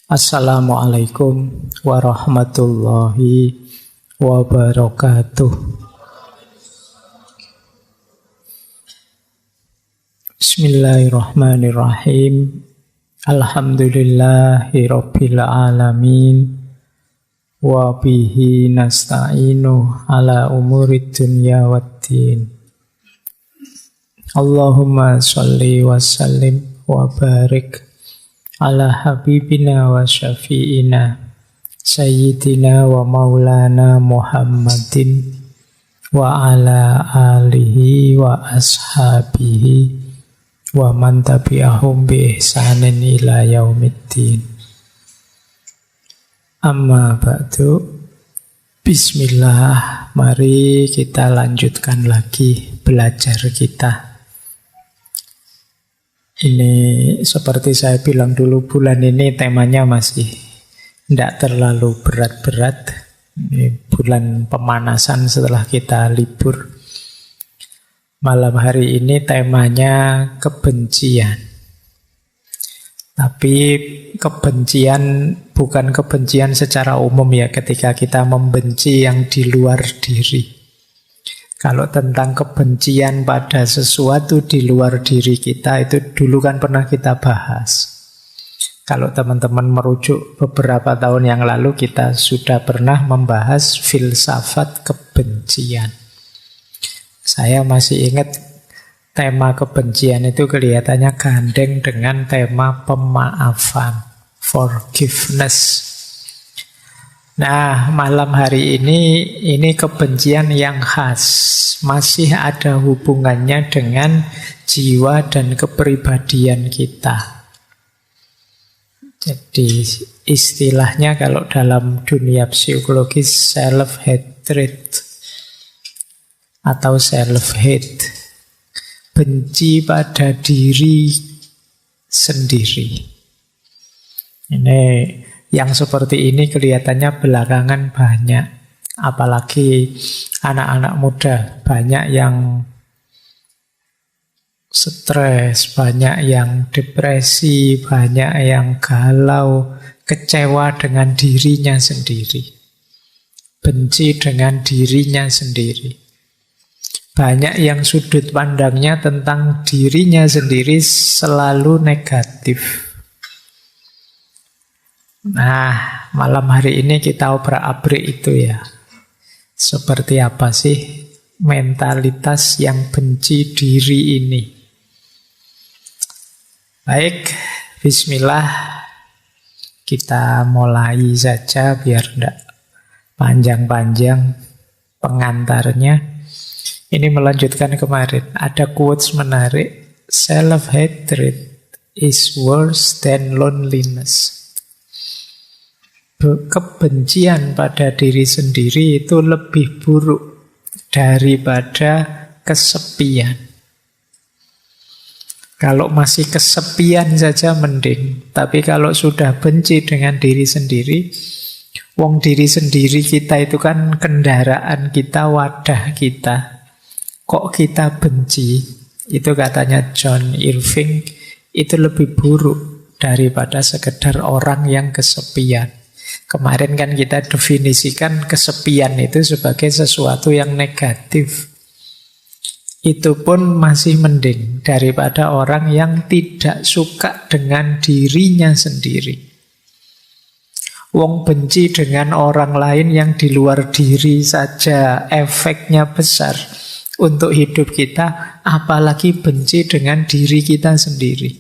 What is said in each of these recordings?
Assalamualaikum warahmatullahi wabarakatuh. Bismillahirrahmanirrahim. Alhamdulillahi rabbil alamin. Wa bihi nasta'inu ala umurid dunya waddin. Allahumma sholli wa sallim wa barik ala habibina wa syafi'ina sayyidina wa maulana Muhammadin wa ala alihi wa ashabihi wa man tabi'ahum bi ihsanin ila yaumiddin. Amma ba'du. Bismillah, mari kita lanjutkan lagi belajar kita. Ini seperti saya bilang dulu, bulan ini temanya masih tidak terlalu berat-berat. Ini bulan pemanasan setelah kita libur. Malam hari ini temanya kebencian. Tapi kebencian bukan kebencian secara umum ya, ketika kita membenci yang di luar diri. Kalau tentang kebencian pada sesuatu di luar diri kita, itu dulu kan pernah kita bahas. Kalau teman-teman merujuk beberapa tahun yang lalu, kita sudah pernah membahas filsafat kebencian. Saya masih ingat tema kebencian itu kelihatannya gandeng dengan tema pemaafan, forgiveness. Nah, malam hari ini kebencian yang khas. Masih ada hubungannya dengan jiwa dan kepribadian kita. Jadi istilahnya kalau dalam dunia psikologis self-hatred atau self-hate. Benci pada diri sendiri. Ini yang seperti ini kelihatannya belakangan banyak. Apalagi anak-anak muda. Banyak yang stres, banyak yang depresi, banyak yang galau, kecewa dengan dirinya sendiri. Benci dengan dirinya sendiri. Banyak yang sudut pandangnya tentang dirinya sendiri selalu negatif. Nah, malam hari ini kita obrak-abrik itu ya. Seperti apa sih mentalitas yang benci diri ini? Baik, bismillah. Kita mulai saja biar tidak panjang-panjang pengantarnya. Ini melanjutkan kemarin. Ada quotes menarik. Self-hatred is worse than loneliness. Kebencian pada diri sendiri itu lebih buruk daripada kesepian. Kalau masih kesepian saja mending. Tapi kalau sudah benci dengan diri sendiri, wong diri sendiri kita itu kan kendaraan kita, wadah kita. Kok kita benci? Itu katanya John Irving, itu lebih buruk daripada sekedar orang yang kesepian. Kemarin kan kita definisikan kesepian itu sebagai sesuatu yang negatif. Itu pun masih mending daripada orang yang tidak suka dengan dirinya sendiri. Wong benci dengan orang lain yang di luar diri saja efeknya besar untuk hidup kita, apalagi benci dengan diri kita sendiri.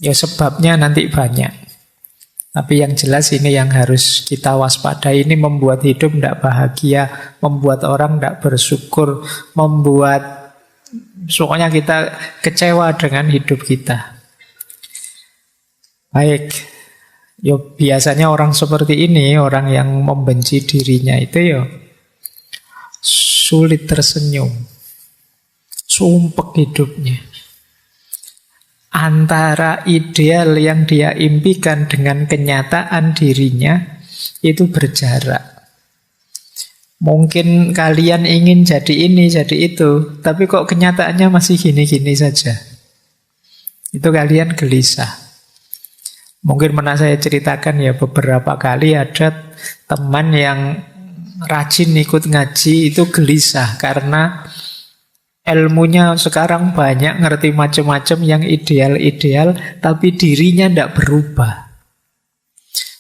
Ya sebabnya nanti banyak. Tapi yang jelas ini yang harus kita waspadai. Ini membuat hidup tidak bahagia, membuat orang tidak bersyukur, membuat pokoknya kita kecewa dengan hidup kita. Baik, yo biasanya orang seperti ini, orang yang membenci dirinya itu yo sulit tersenyum, sumpek hidupnya. Antara ideal yang dia impikan dengan kenyataan dirinya itu berjarak. Mungkin kalian ingin jadi ini, jadi itu, tapi kok kenyataannya masih gini-gini saja. Itu kalian gelisah. Mungkin pernah saya ceritakan ya, beberapa kali ada teman yang rajin ikut ngaji itu gelisah karena ilmunya sekarang banyak, ngerti macam-macam yang ideal-ideal, tapi dirinya tidak berubah.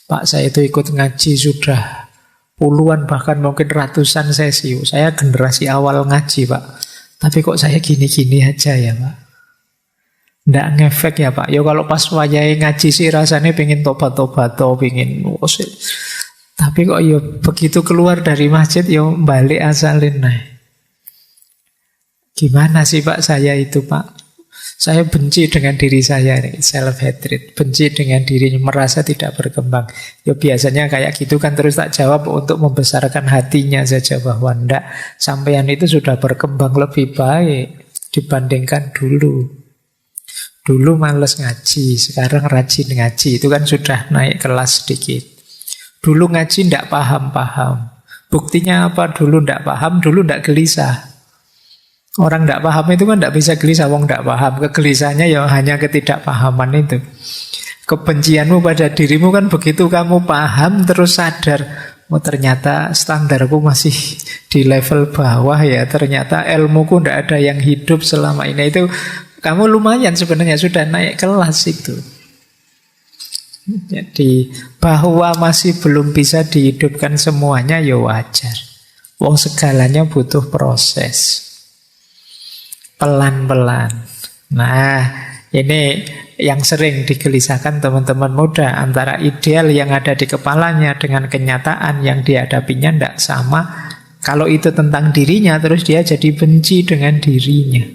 Pak, saya itu ikut ngaji sudah puluhan, bahkan mungkin ratusan sesi. Saya generasi awal ngaji, Pak. Tapi kok saya gini-gini aja ya, Pak? Nggak ngefek ya, Pak. Ya kalau pas wayahe ngaji sih rasanya pengen tobat-tobat, pengen wosit. Tapi kok ya begitu keluar dari masjid ya balik asalin naik. Gimana sih Pak saya itu, Pak? Saya benci dengan diri saya, self-hatred. Benci dengan dirinya, merasa tidak berkembang. Ya biasanya kayak gitu kan, terus tak jawab untuk membesarkan hatinya saja bahwa enggak, sampean itu sudah berkembang lebih baik dibandingkan dulu. Dulu males ngaji, sekarang rajin ngaji. Itu kan sudah naik kelas sedikit. Dulu ngaji enggak paham-paham. Buktinya apa? Dulu enggak paham, dulu enggak gelisah. Orang tidak paham itu kan tidak bisa gelisah, wong tidak paham. Kegelisahannya ya hanya ketidakpahaman itu. Kebencianmu pada dirimu kan begitu kamu paham terus sadar, oh ternyata standarku masih di level bawah ya, ternyata ilmuku tidak ada yang hidup selama ini. Itu kamu lumayan sebenarnya sudah naik kelas itu. Jadi bahwa masih belum bisa dihidupkan semuanya ya wajar. Wong segalanya butuh proses. Pelan-pelan. Nah, ini yang sering digelisahkan teman-teman muda. Antara ideal yang ada di kepalanya dengan kenyataan yang dihadapinya tidak sama. Kalau itu tentang dirinya, terus dia jadi benci dengan dirinya.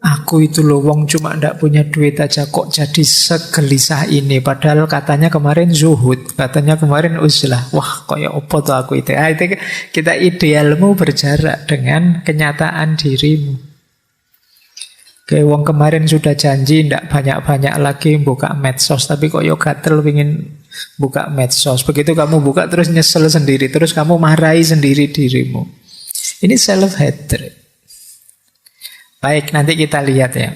Aku itu loh, wong cuma ndak punya duit aja kok jadi segelisah ini. Padahal katanya kemarin zuhud, katanya kemarin uzlah. Wah, kayak opo tuh aku itu. Itu kita idealmu berjarak dengan kenyataan dirimu. Kayak wong kemarin sudah janji ndak banyak-banyak lagi buka medsos, tapi kok yo gatel pengin buka medsos. Begitu kamu buka terus nyesel sendiri, terus kamu marahi sendiri dirimu. Ini self-hatred. Baik, nanti kita lihat ya.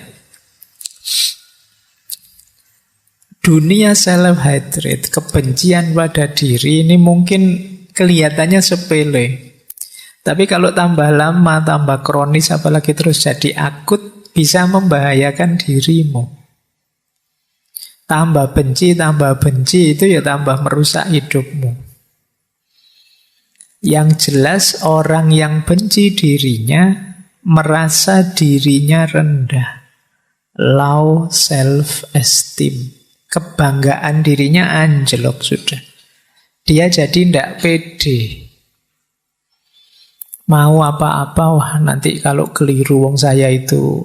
Dunia self-hatred, kebencian pada diri ini mungkin kelihatannya sepele. Tapi kalau tambah lama, tambah kronis, apalagi terus jadi akut, bisa membahayakan dirimu. Tambah benci itu ya tambah merusak hidupmu. Yang jelas orang yang benci dirinya merasa dirinya rendah, low self-esteem, kebanggaan dirinya anjlok sudah. Dia jadi tidak pede. Mau apa-apa, wah nanti kalau keliru wong saya itu,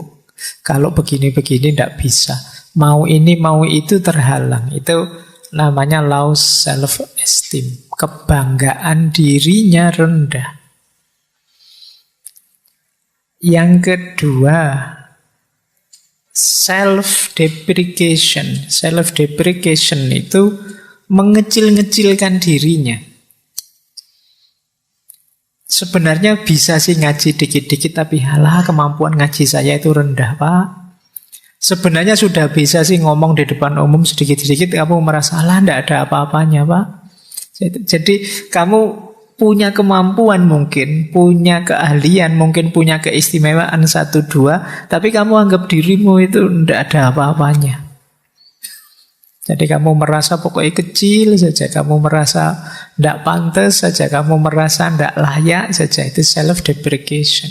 kalau begini-begini tidak bisa. Mau ini, mau itu terhalang. Itu namanya low self-esteem, kebanggaan dirinya rendah. Yang kedua, self-deprecation. Self-deprecation itu mengecil-ngecilkan dirinya. Sebenarnya bisa sih ngaji dikit-dikit, tapi halah kemampuan ngaji saya itu rendah, Pak. Sebenarnya sudah bisa sih ngomong di depan umum sedikit-sedikit, kamu merasa, halah tidak ada apa-apanya, Pak. Jadi kamu punya kemampuan mungkin, punya keahlian, mungkin punya keistimewaan 1-2, tapi kamu anggap dirimu itu tidak ada apa-apanya. Jadi kamu merasa pokoknya kecil saja, kamu merasa tidak pantas saja, kamu merasa tidak layak saja, itu self-deprecation.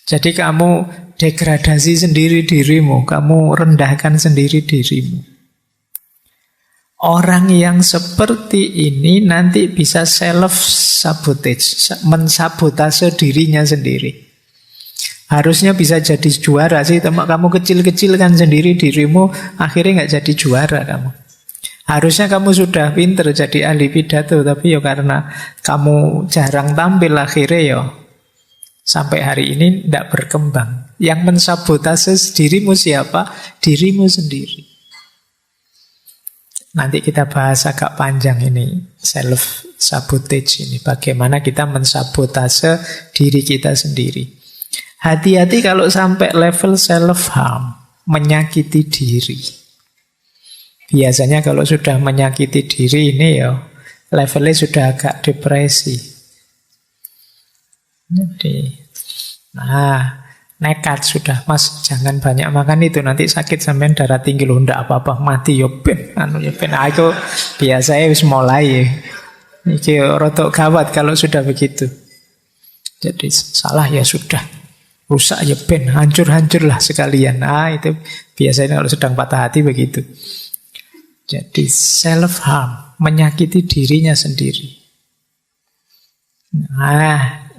Jadi kamu degradasi sendiri dirimu, kamu rendahkan sendiri dirimu. Orang yang seperti ini nanti bisa self-sabotage, mensabotase dirinya sendiri. Harusnya bisa jadi juara sih, kamu kecil-kecilkan sendiri dirimu, akhirnya nggak jadi juara kamu. Harusnya kamu sudah pinter jadi ahli pidato, tapi ya karena kamu jarang tampil, akhirnya ya sampai hari ini tidak berkembang. Yang mensabotase dirimu siapa? Dirimu sendiri. Nanti kita bahas agak panjang ini, self-sabotage ini. Bagaimana kita mensabotase diri kita sendiri. Hati-hati kalau sampai level self-harm. menyakiti diri. Biasanya kalau sudah menyakiti diri ini ya levelnya sudah agak depresi. Jadi, nekat sudah, Mas, jangan banyak makan itu, nanti sakit sampean darah tinggi loh, ndak apa-apa, mati yo ben, Aku biasanya wis mulai. Iki rotok gawat kalau sudah begitu. Jadi salah ya sudah, rusak ya ben, hancur-hancurlah sekalian. Itu biasanya kalau sedang patah hati begitu. Jadi self harm, menyakiti dirinya sendiri.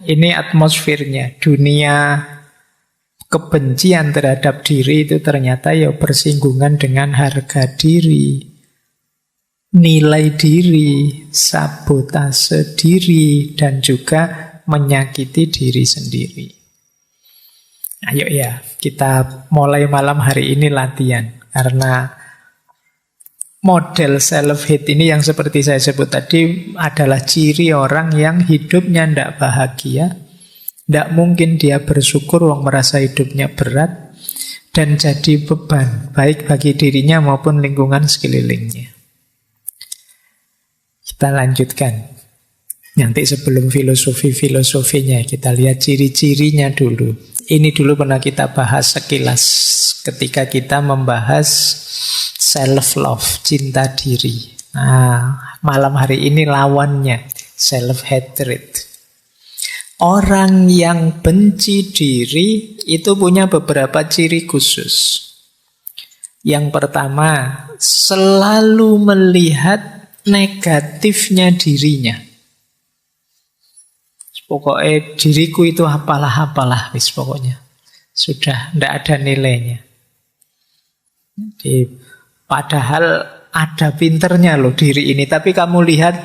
Ini atmosfernya. Dunia kebencian terhadap diri itu ternyata ya bersinggungan dengan harga diri, nilai diri, sabotase diri, dan juga menyakiti diri sendiri. Ayo ya, kita mulai malam hari ini latihan. Karena model self-hate ini yang seperti saya sebut tadi adalah ciri orang yang hidupnya tidak bahagia. Tidak mungkin dia bersyukur, orang merasa hidupnya berat, dan jadi beban, baik bagi dirinya maupun lingkungan sekelilingnya. Kita lanjutkan. Nanti sebelum filosofinya, kita lihat ciri-cirinya dulu. Ini dulu pernah kita bahas sekilas ketika kita membahas self-love, cinta diri. Malam hari ini lawannya, self-hatred. Orang yang benci diri itu punya beberapa ciri khusus. Yang pertama, selalu melihat negatifnya dirinya. Pokoknya diriku itu apalah, wis pokoknya. Sudah tidak ada nilainya. Jadi, padahal ada pinternya loh diri ini, tapi kamu lihat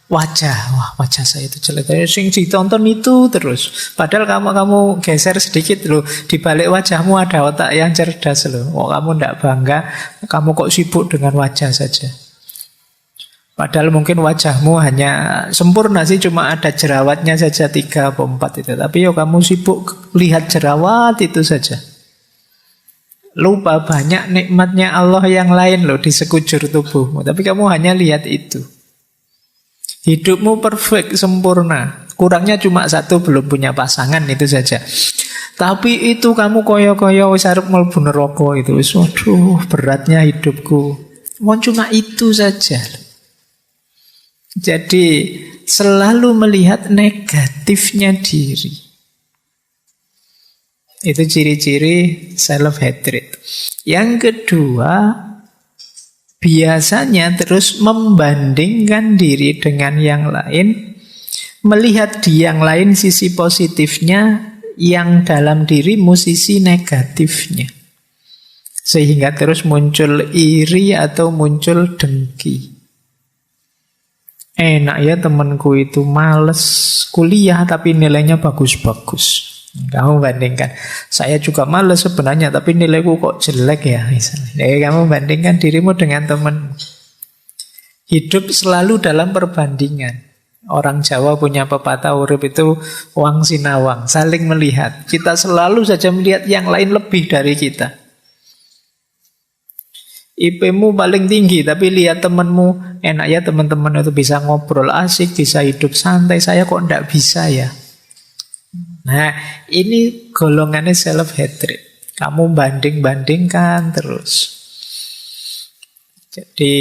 wajah saya itu jelek, sing ditonton itu terus. Padahal kamu geser sedikit loh, di balik wajahmu ada otak yang cerdas loh. Kamu tidak bangga, kamu kok sibuk dengan wajah saja. Padahal mungkin wajahmu hanya sempurna sih, cuma ada jerawatnya saja 3 atau 4 itu. Tapi kamu sibuk lihat jerawat itu saja. Lupa banyak nikmatnya Allah yang lain loh di sekujur tubuhmu. Tapi kamu hanya lihat itu. Hidupmu perfect, sempurna. Kurangnya cuma 1, belum punya pasangan, itu saja. Tapi itu kamu koyo-koyo wis arep mlebu neraka itu. Waduh, beratnya hidupku. Cuma itu saja. Jadi selalu melihat negatifnya diri. Itu ciri-ciri self-hatred. Yang kedua, biasanya terus membandingkan diri dengan yang lain, melihat di yang lain sisi positifnya, yang dalam dirimu sisi negatifnya. Sehingga terus muncul iri atau muncul dengki. Enak ya temanku itu males kuliah tapi nilainya bagus-bagus. Kamu bandingkan, saya juga males sebenarnya tapi nilaiku kok jelek ya misalnya. Jadi kamu bandingkan dirimu dengan teman. Hidup selalu dalam perbandingan. Orang Jawa punya pepatah urip itu wang sinawang, saling melihat. Kita selalu saja melihat yang lain lebih dari kita. IP-mu paling tinggi, tapi lihat temanmu, enak ya teman-teman itu bisa ngobrol asik, bisa hidup santai, saya kok enggak bisa ya. Nah, ini golongannya self-hatred. Kamu banding-bandingkan terus. Jadi,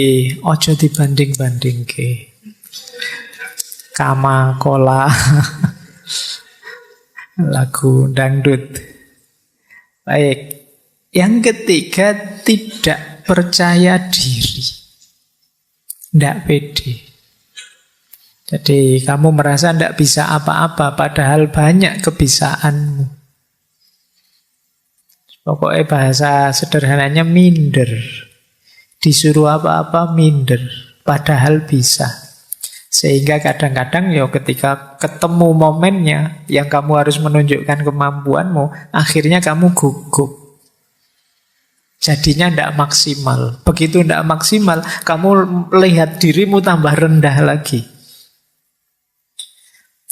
ojo dibanding-banding ke. Kama kola lagu dangdut. Baik. Yang ketiga, tidak percaya diri. Tidak pede. Jadi kamu merasa tidak bisa apa-apa, padahal banyak kebisaanmu. Pokoknya bahasa sederhananya minder. Disuruh apa-apa minder, padahal bisa. Sehingga kadang-kadang ya ketika ketemu momennya yang kamu harus menunjukkan kemampuanmu, akhirnya kamu gugup. Jadinya tidak maksimal. Begitu tidak maksimal, kamu lihat dirimu tambah rendah lagi.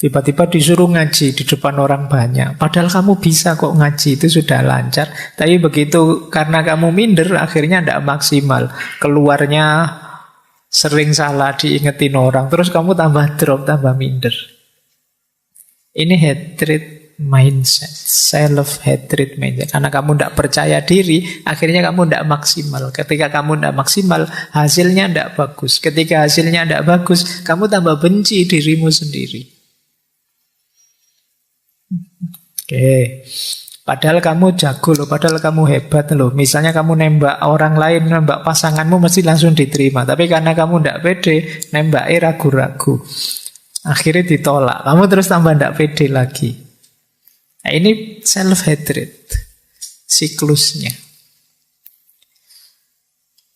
Tiba-tiba disuruh ngaji di depan orang banyak. Padahal kamu bisa kok ngaji, itu sudah lancar. Tapi begitu karena kamu minder, akhirnya tidak maksimal. Keluarnya sering salah diingetin orang. Terus kamu tambah drop, tambah minder. Ini hatred mindset, self-hatred mindset. Karena kamu tidak percaya diri, akhirnya kamu tidak maksimal. Ketika kamu tidak maksimal, hasilnya tidak bagus. Ketika hasilnya tidak bagus, kamu tambah benci dirimu sendiri. Oke, padahal kamu jago loh, padahal kamu hebat loh. Misalnya kamu nembak orang lain, nembak pasanganmu mesti langsung diterima. Tapi karena kamu tidak pede, nembaknya ragu-ragu. Akhirnya ditolak. Kamu terus tambah tidak pede lagi. Nah, ini self-hatred, siklusnya.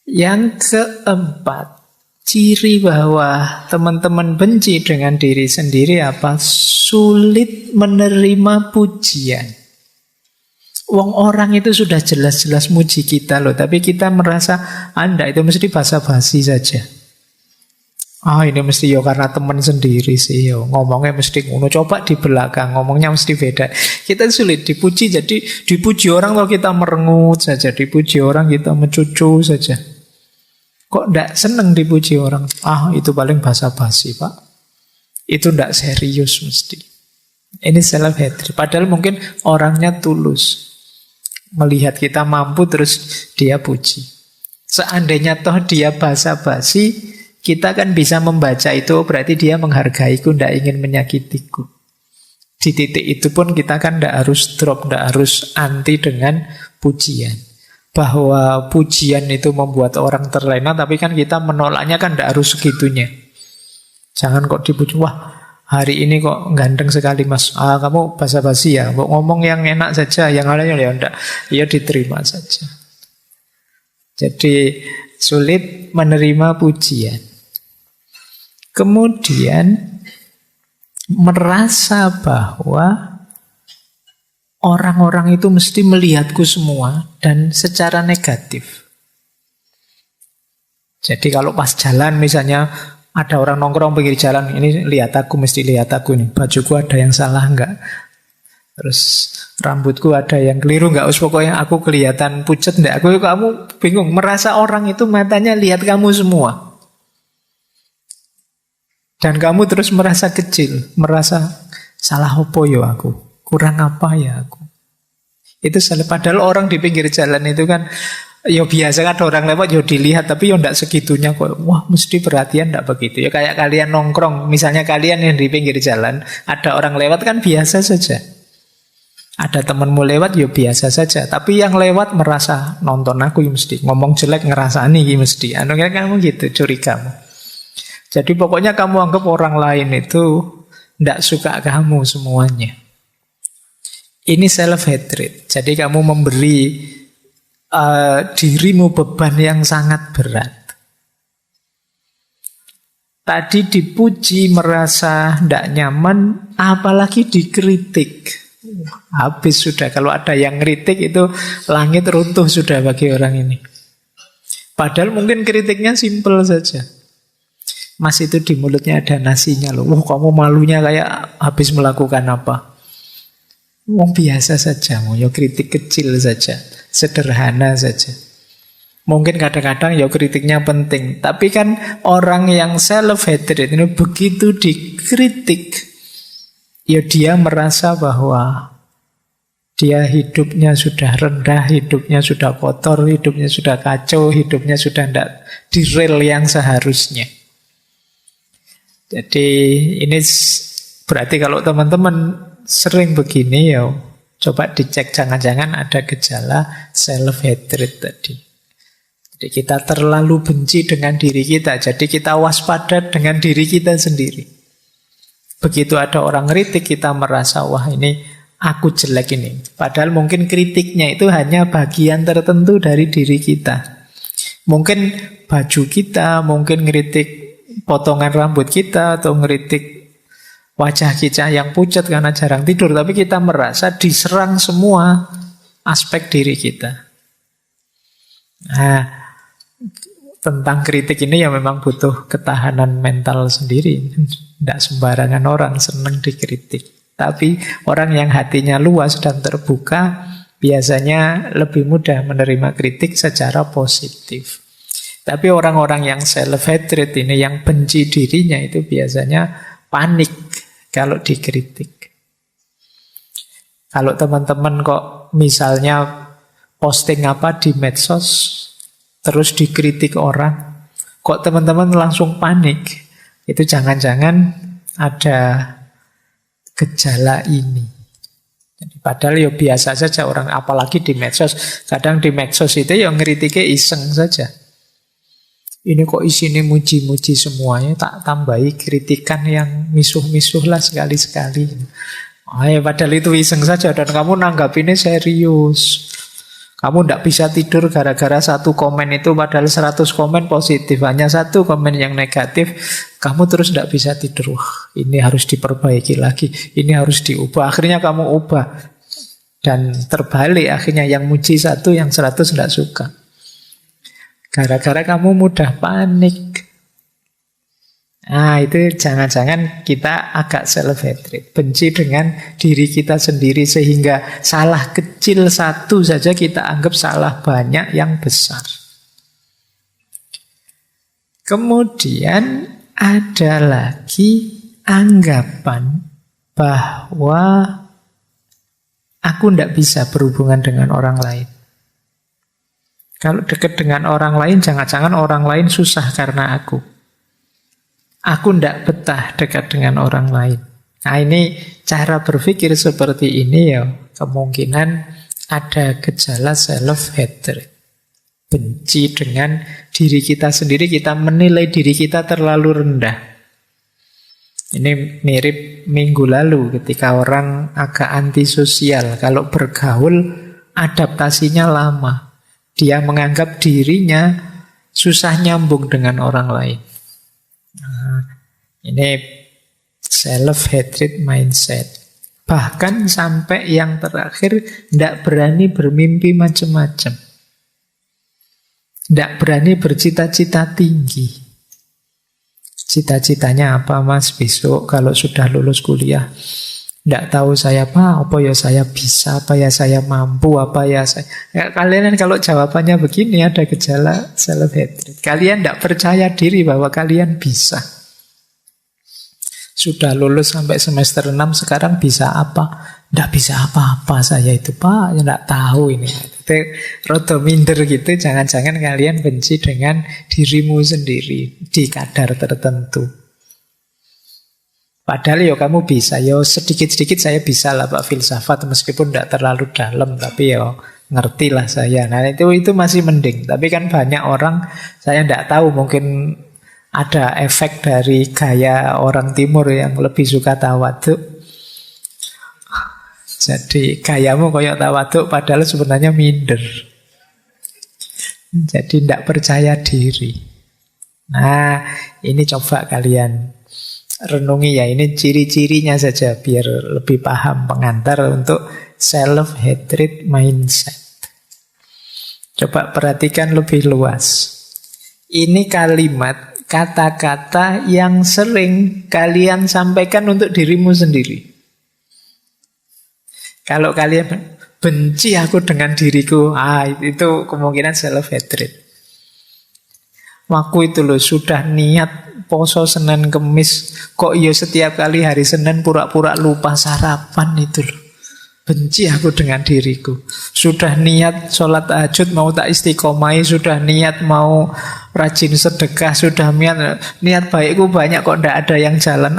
Yang keempat, ciri bahwa teman-teman benci dengan diri sendiri apa? Sulit menerima pujian. Wong orang itu sudah jelas-jelas muji kita loh, tapi kita merasa Anda itu mesti basa-basi saja. Ini mesti ya karena teman sendiri sih, yo ngomongnya mesti ngono. Coba di belakang ngomongnya mesti beda. Kita sulit dipuji, jadi dipuji orang kalau kita merengut saja, dipuji orang kita mencucu saja. Kok ndak seneng dipuji orang? Itu paling basa-basi, Pak. Itu ndak serius mesti. Ini self-hatred. Padahal mungkin orangnya tulus. Melihat kita mampu terus dia puji. Seandainya toh dia basa-basi, kita kan bisa membaca itu berarti dia menghargaiku, ndak ingin menyakitiku. Di titik itu pun kita kan ndak harus drop, ndak harus anti dengan pujian. Bahwa pujian itu membuat orang terlena, tapi kan kita menolaknya kan ndak harus segitunya. Jangan kok dipuji, wah hari ini kok ganteng sekali mas. Kamu basa-basi ya, mau ngomong yang enak saja, yang lainnya ya enggak. Ya diterima saja. Jadi sulit menerima pujian. Kemudian merasa bahwa orang-orang itu mesti melihatku semua dan secara negatif. Jadi kalau pas jalan misalnya ada orang nongkrong pinggir jalan, ini lihat aku, mesti lihat aku nih. Bajuku ada yang salah enggak? Terus rambutku ada yang keliru enggak? Pokoknya aku kelihatan pucat enggak? Kamu bingung, merasa orang itu matanya lihat kamu semua. Dan kamu terus merasa kecil, merasa salah apa ya aku? Kurang apa ya aku? Itu salah. Padahal orang di pinggir jalan itu kan ya biasa kan ada orang lewat ya dilihat, tapi ya enggak segitunya kok. Wah, mesti perhatian enggak begitu. Ya kayak kalian nongkrong, misalnya kalian yang di pinggir jalan, ada orang lewat kan biasa saja. Ada temanmu lewat ya biasa saja, tapi yang lewat merasa nonton aku ya mesti, ngomong jelek ngerasani ya mesti. Kamu gitu curigamu. Jadi pokoknya kamu anggap orang lain itu enggak suka kamu semuanya. Ini self-hatred. Jadi kamu memberi dirimu beban yang sangat berat. Tadi dipuji merasa tidak nyaman, apalagi dikritik. Habis sudah. Kalau ada yang kritik itu langit runtuh sudah bagi orang ini. Padahal mungkin kritiknya simpel saja. Mas itu di mulutnya ada nasinya loh. Wah, kamu malunya kayak habis melakukan apa? Wong biasa saja, mau ya kritik kecil saja. Sederhana saja. Mungkin kadang-kadang ya kritiknya penting. Tapi kan orang yang self-hatred ini begitu dikritik, ya dia merasa bahwa dia hidupnya sudah rendah, hidupnya sudah kotor, hidupnya sudah kacau, hidupnya sudah tidak di rel yang seharusnya. Jadi ini berarti kalau teman-teman sering begini ya coba dicek, jangan-jangan ada gejala self-hatred tadi. Jadi kita terlalu benci dengan diri kita. Jadi kita waspada dengan diri kita sendiri. Begitu ada orang kritik, kita merasa, wah ini aku jelek ini. Padahal mungkin kritiknya itu hanya bagian tertentu dari diri kita. Mungkin baju kita, mungkin ngeritik potongan rambut kita, atau ngeritik wajah kita yang pucat karena jarang tidur, tapi kita merasa diserang semua aspek diri kita. Nah, tentang kritik ini ya memang butuh ketahanan mental sendiri. Tidak sembarangan orang senang dikritik. Tapi orang yang hatinya luas dan terbuka biasanya lebih mudah menerima kritik secara positif. Tapi orang-orang yang self-hatred ini, yang benci dirinya, itu biasanya panik kalau dikritik. Kalau teman-teman kok misalnya posting apa di medsos, terus dikritik orang, kok teman-teman langsung panik, itu jangan-jangan ada gejala ini. Jadi padahal ya biasa saja orang, apalagi di medsos. Kadang di medsos itu ya ngeritiknya iseng saja. Ini kok isinya muji-muji semuanya, tak tambahi kritikan yang misuh-misuh lah sekali-sekali. Ya, padahal itu iseng saja dan kamu nanggapinnya serius. Kamu tidak bisa tidur gara-gara satu komen itu, padahal 100 komen positif. Hanya satu komen yang negatif, kamu terus tidak bisa tidur. Wah, ini harus diperbaiki lagi, ini harus diubah. Akhirnya kamu ubah. Dan terbalik akhirnya, yang muji satu, yang 100 tidak suka. Gara-gara kamu mudah panik. Nah, itu jangan-jangan kita agak self-hatred, benci dengan diri kita sendiri, sehingga salah kecil satu saja kita anggap salah banyak yang besar. Kemudian ada lagi anggapan bahwa aku tidak bisa berhubungan dengan orang lain. Kalau dekat dengan orang lain, jangan-jangan orang lain susah karena aku. Aku tidak betah dekat dengan orang lain. Nah, ini cara berpikir seperti ini ya, kemungkinan ada gejala self-hatred. Benci dengan diri kita sendiri, kita menilai diri kita terlalu rendah. Ini mirip minggu lalu ketika orang agak antisosial. Kalau bergaul, adaptasinya lama. Dia menganggap dirinya susah nyambung dengan orang lain. Nah, ini self-hatred mindset. Bahkan sampai yang terakhir tidak berani bermimpi macam-macam. Tidak berani bercita-cita tinggi. Cita-citanya apa mas besok kalau sudah lulus kuliah? Tidak tahu saya apa ya saya bisa, apa ya saya mampu, apa ya saya... Ya, kalian kalau jawabannya begini ada gejala self-hatred. Kalian tidak percaya diri bahwa kalian bisa. Sudah lulus sampai semester 6, sekarang bisa apa? Tidak bisa apa-apa saya itu pak, ya tidak tahu ini. Itu rada minder gitu, jangan-jangan kalian benci dengan dirimu sendiri di kadar tertentu. Padahal ya kamu bisa, ya sedikit-sedikit saya bisa lah Pak filsafat, meskipun tidak terlalu dalam, tapi ya ngerti lah saya. Nah itu masih mending. Tapi kan banyak orang, saya tidak tahu, mungkin ada efek dari gaya orang timur yang lebih suka tawaduk. Jadi gayamu kayak tawaduk, padahal sebenarnya minder. Jadi tidak percaya diri. Nah ini coba kalian renungi ya, ini ciri-cirinya saja biar lebih paham, pengantar untuk self-hatred mindset. Coba perhatikan lebih luas. Ini kalimat, kata-kata yang sering kalian sampaikan untuk dirimu sendiri. Kalau kalian benci aku dengan diriku, itu kemungkinan self-hatred. Waktu itu loh sudah niat poso Senin Kemis, kok iya setiap kali hari Senin pura-pura lupa sarapan itu loh. Benci aku dengan diriku. Sudah niat sholat tahajud mau tak istiqomai, sudah niat mau rajin sedekah, sudah niat baikku banyak kok tidak ada yang jalan.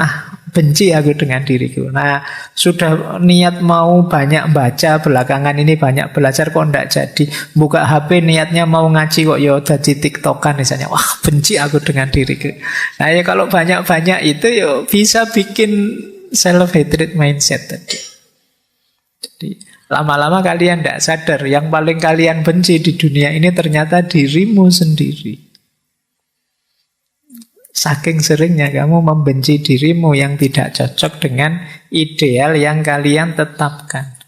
Benci aku dengan diriku. Nah, sudah niat mau banyak baca, belakangan ini banyak belajar kok tidak jadi. Buka HP niatnya mau ngaji kok ya jadi tiktokan misalnya. Wah, benci aku dengan diriku. Nah, ya kalau banyak-banyak itu ya bisa bikin self-hatred mindset tadi. Jadi lama-lama kalian tidak sadar yang paling kalian benci di dunia ini ternyata dirimu sendiri. Saking seringnya kamu membenci dirimu yang tidak cocok dengan ideal yang kalian tetapkan.